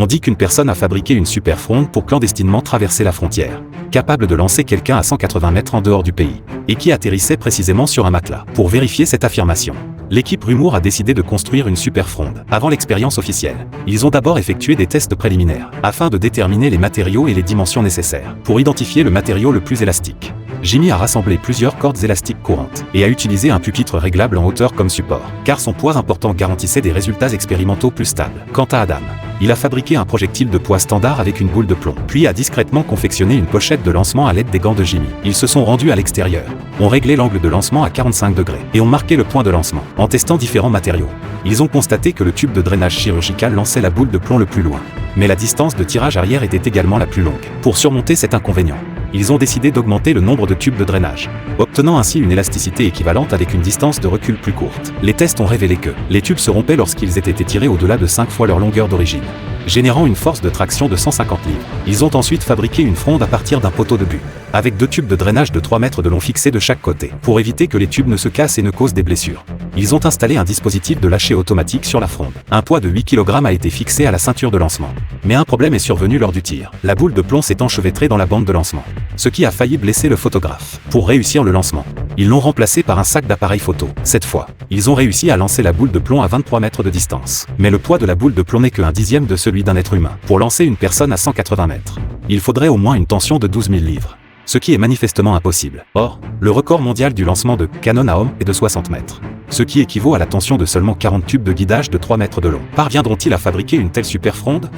On dit qu'une personne a fabriqué une super fronde pour clandestinement traverser la frontière, capable de lancer quelqu'un à 180 mètres en dehors du pays, et qui atterrissait précisément sur un matelas. Pour vérifier cette affirmation, l'équipe Rumour a décidé de construire une super fronde. Avant l'expérience officielle, ils ont d'abord effectué des tests préliminaires, afin de déterminer les matériaux et les dimensions nécessaires, pour identifier le matériau le plus élastique. Jimmy a rassemblé plusieurs cordes élastiques courantes, et a utilisé un pupitre réglable en hauteur comme support, car son poids important garantissait des résultats expérimentaux plus stables. Quant à Adam, il a fabriqué un projectile de poids standard avec une boule de plomb, puis a discrètement confectionné une pochette de lancement à l'aide des gants de Jimmy. Ils se sont rendus à l'extérieur, ont réglé l'angle de lancement à 45 degrés, et ont marqué le point de lancement. En testant différents matériaux, ils ont constaté que le tube de drainage chirurgical lançait la boule de plomb le plus loin, mais la distance de tirage arrière était également la plus longue. Pour surmonter cet inconvénient, ils ont décidé d'augmenter le nombre de tubes de drainage, obtenant ainsi une élasticité équivalente avec une distance de recul plus courte. Les tests ont révélé que les tubes se rompaient lorsqu'ils étaient étirés au-delà de 5 fois leur longueur d'origine, générant une force de traction de 150 livres. Ils ont ensuite fabriqué une fronde à partir d'un poteau de but, avec 2 tubes de drainage de 3 mètres de long fixés de chaque côté, pour éviter que les tubes ne se cassent et ne causent des blessures. Ils ont installé un dispositif de lâcher automatique sur la fronde. Un poids de 8 kg a été fixé à la ceinture de lancement. Mais un problème est survenu lors du tir. La boule de plomb s'est enchevêtrée dans la bande de lancement, ce qui a failli blesser le photographe. Pour réussir le lancement, ils l'ont remplacé par un sac d'appareil photo. Cette fois, ils ont réussi à lancer la boule de plomb à 23 mètres de distance. Mais le poids de la boule de plomb n'est qu'un dixième de celui d'un être humain. Pour lancer une personne à 180 mètres, il faudrait au moins une tension de 12 000 livres, ce qui est manifestement impossible. Or, le record mondial du lancement de canon à homme est de 60 mètres, ce qui équivaut à la tension de seulement 40 tubes de guidage de 3 mètres de long. Parviendront-ils à fabriquer une telle super fronde ?